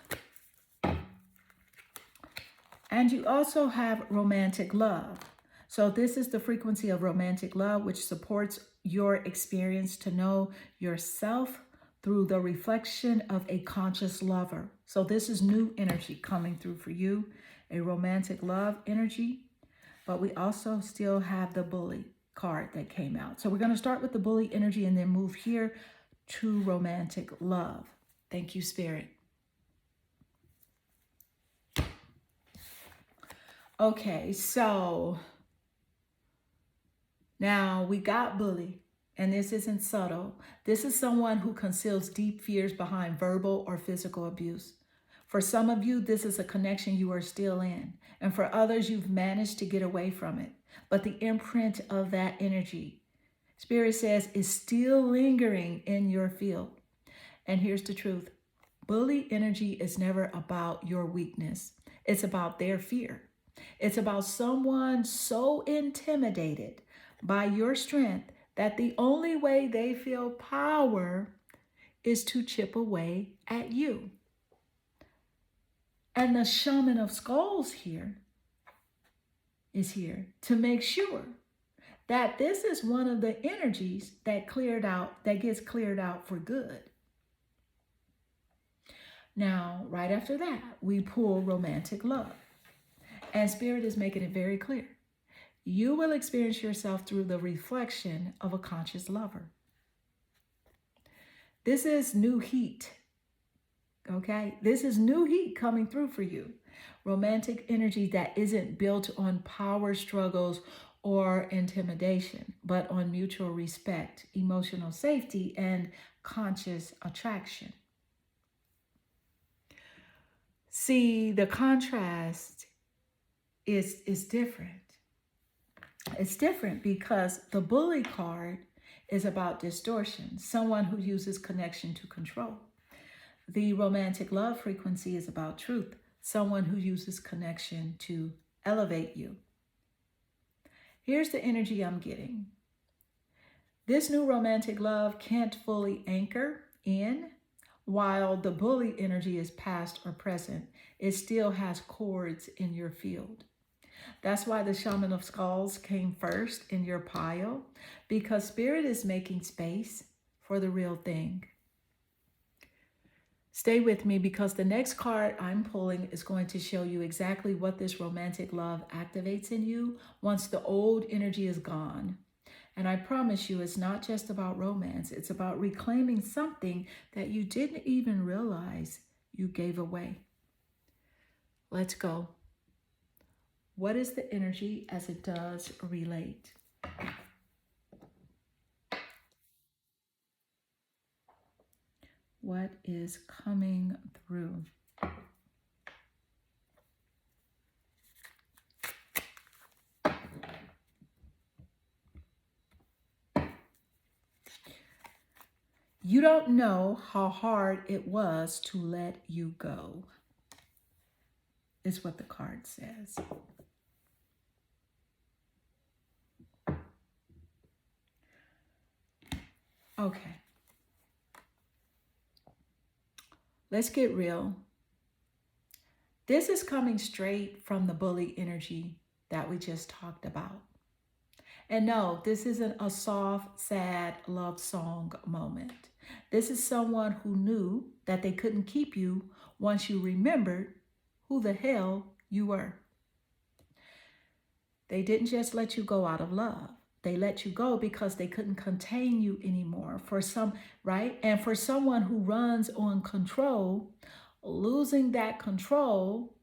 And you also have romantic love. So this is the frequency of romantic love, which supports your experience to know yourself through the reflection of a conscious lover. So this is new energy coming through for you, a romantic love energy. But we also still have the bully card that came out. So we're going to start with the bully energy and then move here to romantic love. Thank you, Spirit. Okay, so now we got bully, and this isn't subtle. This is someone who conceals deep fears behind verbal or physical abuse. For some of you, this is a connection you are still in. And for others, you've managed to get away from it. But the imprint of that energy, Spirit says, is still lingering in your field. And here's the truth. Bully energy is never about your weakness. It's about their fear. It's about someone so intimidated by your strength that the only way they feel power is to chip away at you. And the Shaman of Skulls is here to make sure that this is one of the energies that gets cleared out for good. Now, right after that, we pull romantic love. And Spirit is making it very clear. You will experience yourself through the reflection of a conscious lover. This is new heat. Okay? This is new heat coming through for you. Romantic energy that isn't built on power struggles or intimidation, but on mutual respect, emotional safety, and conscious attraction. See, the contrast is different. It's different because the bully card is about distortion, someone who uses connection to control. The romantic love frequency is about truth, someone who uses connection to elevate you. Here's the energy I'm getting. This new romantic love can't fully anchor in, while the bully energy is past or present. It still has chords in your field. That's why the Shaman of Skulls came first in your pile, because Spirit is making space for the real thing. Stay with me, because the next card I'm pulling is going to show you exactly what this romantic love activates in you once the old energy is gone. And I promise you, it's not just about romance. It's about reclaiming something that you didn't even realize you gave away. Let's go. What is the energy as it does relate? What is coming through? You don't know how hard it was to let you go, is what the card says. Okay. Let's get real. This is coming straight from the bully energy that we just talked about. And no, this isn't a soft, sad love song moment. This is someone who knew that they couldn't keep you once you remembered who the hell you were. They didn't just let you go out of love. They let you go because they couldn't contain you anymore. For some, right? And for someone who runs on control, losing that control,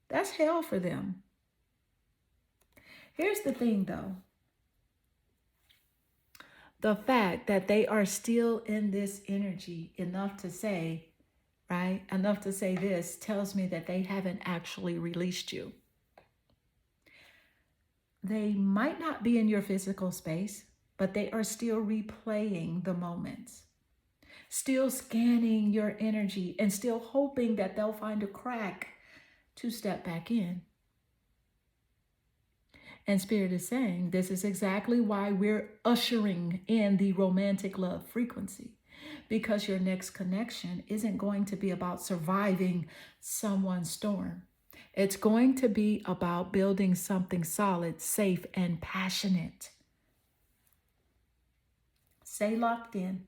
that's hell for them. Here's the thing though. The fact that they are still in this energy enough to say, right? Enough to say this tells me that they haven't actually released you. They might not be in your physical space, but they are still replaying the moments, still scanning your energy and still hoping that they'll find a crack to step back in. And Spirit is saying this is exactly why we're ushering in the romantic love frequency, because your next connection isn't going to be about surviving someone's storm. It's going to be about building something solid, safe, and passionate. Stay locked in,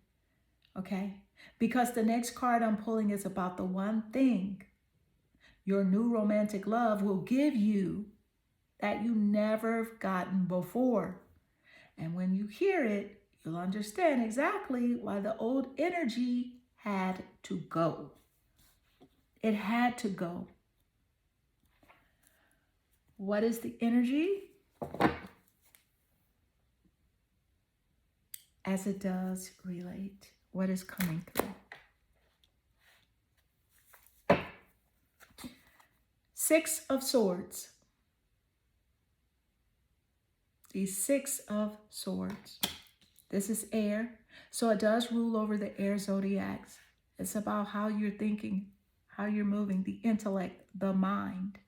okay? Because the next card I'm pulling is about the one thing your new romantic love will give you that you never gotten before. And when you hear it, you'll understand exactly why the old energy had to go. It had to go. What is the energy? As it does relate. What is coming through? 6 of Swords. The 6 of Swords. This is air, so it does rule over the air zodiacs. It's about how you're thinking, how you're moving, the intellect, the mind.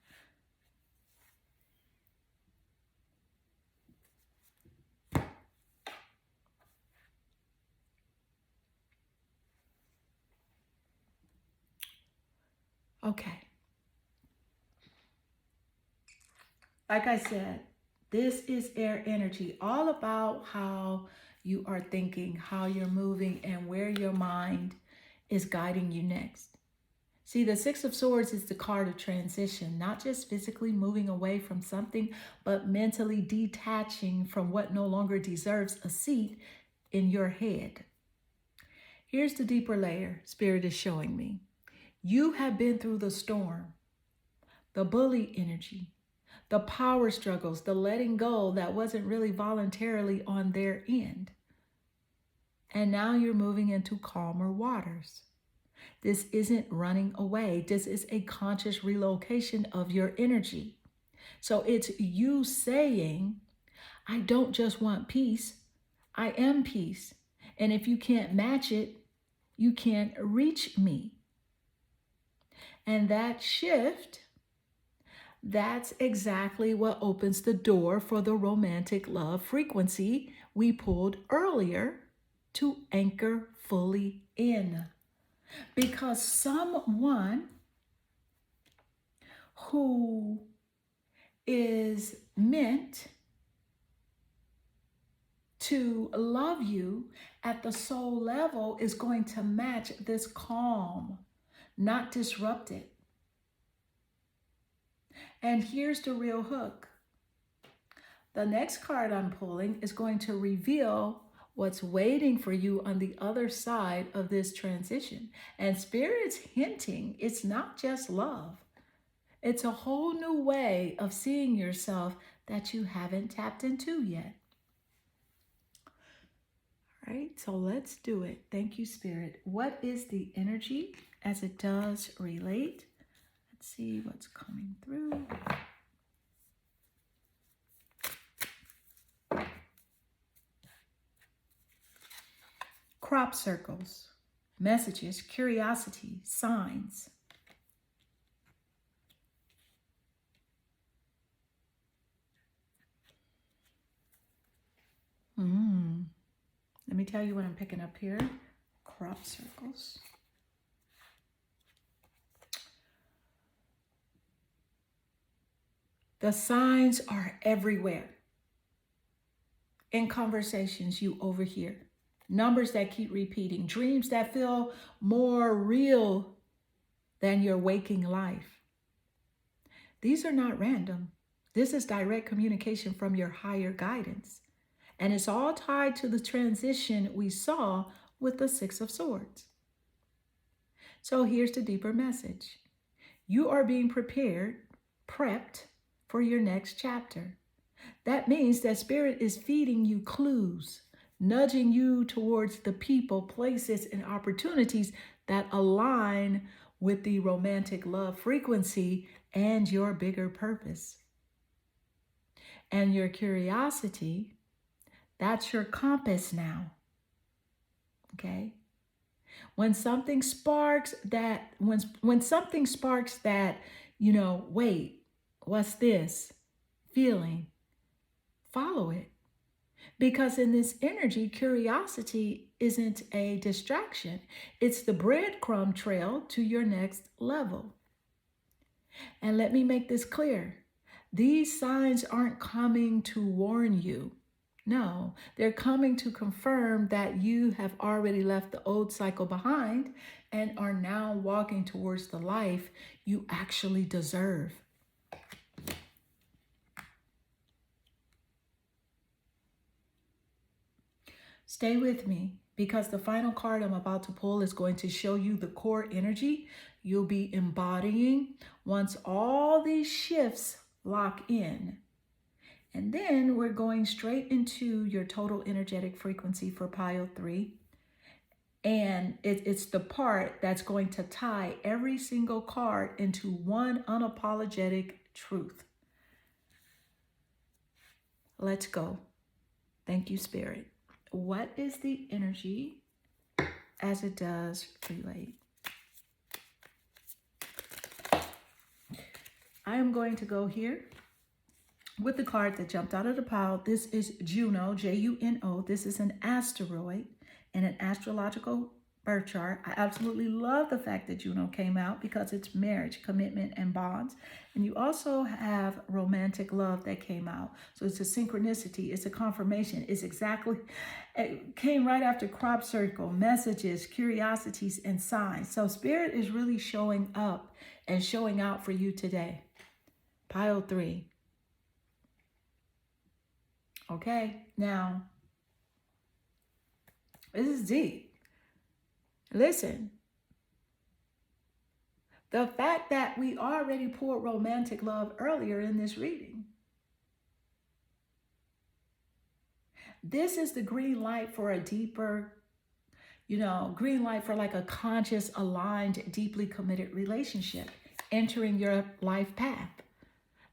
Okay. Like I said, this is air energy, all about how you are thinking, how you're moving, and where your mind is guiding you next. See, the 6 of Swords is the card of transition, not just physically moving away from something, but mentally detaching from what no longer deserves a seat in your head. Here's the deeper layer Spirit is showing me. You have been through the storm, the bully energy, the power struggles, the letting go that wasn't really voluntarily on their end. And now you're moving into calmer waters. This isn't running away. This is a conscious relocation of your energy. So it's you saying, I don't just want peace, I am peace. And if you can't match it, you can't reach me. And that shift, that's exactly what opens the door for the romantic love frequency we pulled earlier to anchor fully in. Because someone who is meant to love you at the soul level is going to match this calm, not disrupt it. And here's the real hook. The next card I'm pulling is going to reveal what's waiting for you on the other side of this transition. And Spirit's hinting it's not just love. It's a whole new way of seeing yourself that you haven't tapped into yet. All right, so let's do it. Thank you, Spirit. What is the energy as it does relate? Let's see what's coming through. Crop circles, messages, curiosity, signs. Let me tell you what I'm picking up here. Crop circles. The signs are everywhere. In conversations you overhear. Numbers that keep repeating. Dreams that feel more real than your waking life. These are not random. This is direct communication from your higher guidance. And it's all tied to the transition we saw with the Six of Swords. So here's the deeper message. You are being prepped for your next chapter. That means that Spirit is feeding you clues, nudging you towards the people, places, and opportunities that align with the romantic love frequency and your bigger purpose. And your curiosity, that's your compass now. Okay? When something sparks that, when something sparks that, wait, what's this feeling? Follow it. Because in this energy, curiosity isn't a distraction. It's the breadcrumb trail to your next level. And let me make this clear. These signs aren't coming to warn you. No, they're coming to confirm that you have already left the old cycle behind and are now walking towards the life you actually deserve. Stay with me because the final card I'm about to pull is going to show you the core energy you'll be embodying once all these shifts lock in. And then we're going straight into your total energetic frequency for pile 3. And it's the part that's going to tie every single card into one unapologetic truth. Let's go. Thank you, Spirit. What is the energy as it does relate? I am going to go here with the card that jumped out of the pile. This is Juno, Juno. This is an asteroid in an astrological birth chart. I absolutely love the fact that Juno came out because it's marriage, commitment, and bonds. And you also have romantic love that came out. So it's a synchronicity. It's a confirmation. It came right after crop circle, messages, curiosities, and signs. So Spirit is really showing up and showing out for you today. Pile 3. Okay, now, this is deep. Listen, The fact that we already poured romantic love earlier in this reading. This is the green light for a deeper, green light for like a conscious, aligned, deeply committed relationship entering your life path.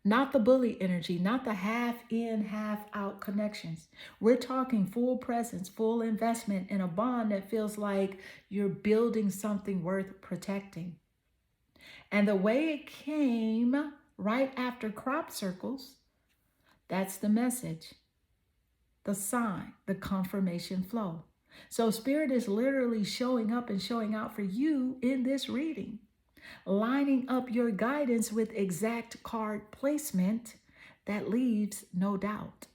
Not the bully energy, not the half in, half out connections. We're talking full presence, full investment in a bond that feels like you're building something worth protecting. And the way it came right after crop circles, that's the message, the sign, the confirmation flow. So Spirit is literally showing up and showing out for you in this reading, lining up your guidance with exact card placement that leaves no doubt.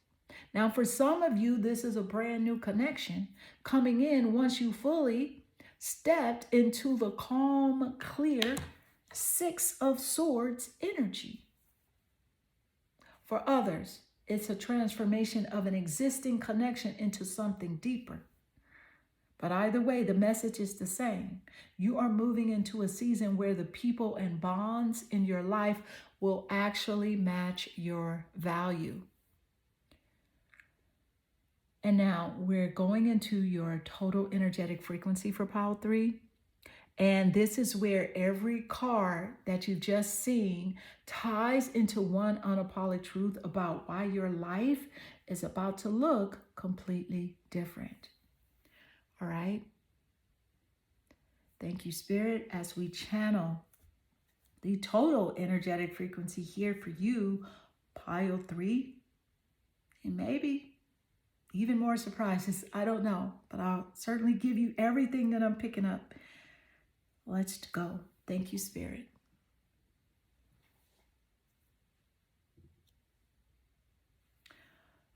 Now, for some of you, this is a brand new connection coming in once you fully stepped into the calm, clear Six of Swords energy. For others, it's a transformation of an existing connection into something deeper. But either way, the message is the same. You are moving into a season where the people and bonds in your life will actually match your value. And now we're going into your total energetic frequency for Pile 3. And this is where every card that you've just seen ties into one unapologetic truth about why your life is about to look completely different. All right. Thank you, Spirit, as we channel the total energetic frequency here for you, Pile 3. And maybe even more surprises. I don't know, but I'll certainly give you everything that I'm picking up. Let's go. Thank you, Spirit.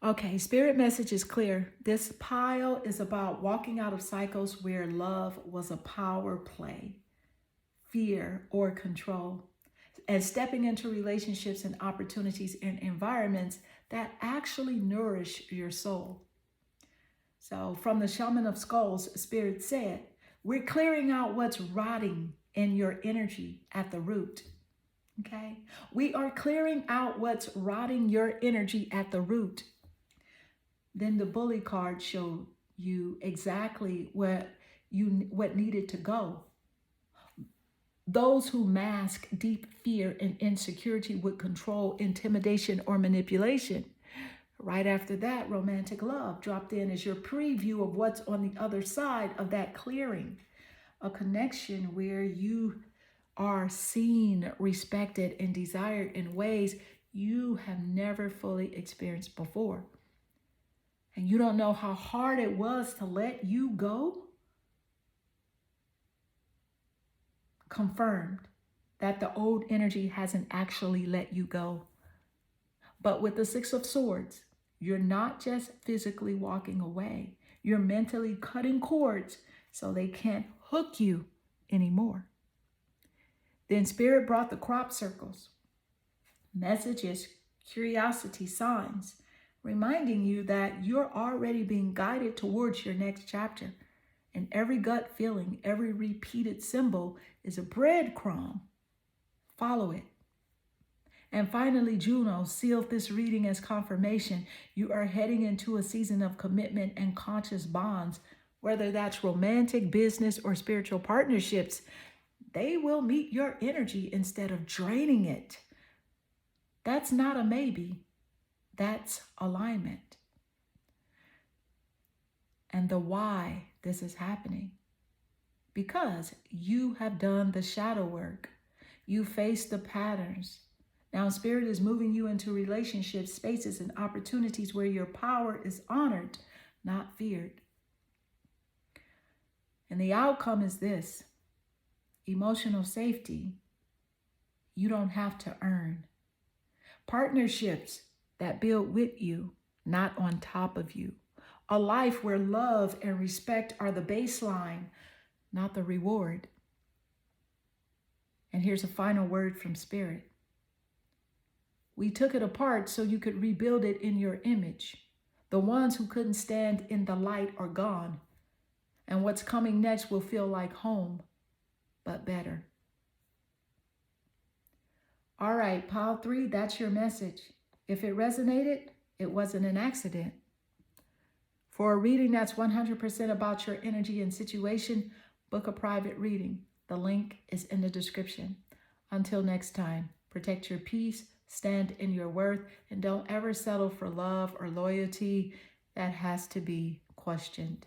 Okay, Spirit message is clear. This pile is about walking out of cycles where love was a power play, fear, or control, and stepping into relationships and opportunities in environments that actually nourish your soul. So from the Shaman of Skulls, Spirit said, we're clearing out what's rotting in your energy at the root. Okay? We are clearing out what's rotting your energy at the root. Then the bully card showed you exactly what needed to go. Those who mask deep fear and insecurity with control, intimidation, or manipulation. Right after that, romantic love dropped in as your preview of what's on the other side of that clearing. A connection where you are seen, respected, and desired in ways you have never fully experienced before. And you don't know how hard it was to let you go? Confirmed that the old energy hasn't actually let you go. But with the Six of Swords, you're not just physically walking away. You're mentally cutting cords so they can't hook you anymore. Then Spirit brought the crop circles, messages, curiosity, signs, reminding you that you're already being guided towards your next chapter. And every gut feeling, every repeated symbol is a breadcrumb. Follow it. And finally, Juno sealed this reading as confirmation. You are heading into a season of commitment and conscious bonds, whether that's romantic, business, or spiritual partnerships. They will meet your energy instead of draining it. That's not a maybe. That's alignment. And the why this is happening. Because you have done the shadow work. You face the patterns. Now, Spirit is moving you into relationships, spaces, and opportunities where your power is honored, not feared. And the outcome is this: emotional safety you don't have to earn. Partnerships that build with you, not on top of you. A life where love and respect are the baseline, not the reward. And here's a final word from Spirit. We took it apart so you could rebuild it in your image. The ones who couldn't stand in the light are gone. And what's coming next will feel like home, but better. All right, pile 3, that's your message. If it resonated, it wasn't an accident. For a reading that's 100% about your energy and situation, book a private reading. The link is in the description. Until next time, protect your peace, stand in your worth, and don't ever settle for love or loyalty that has to be questioned.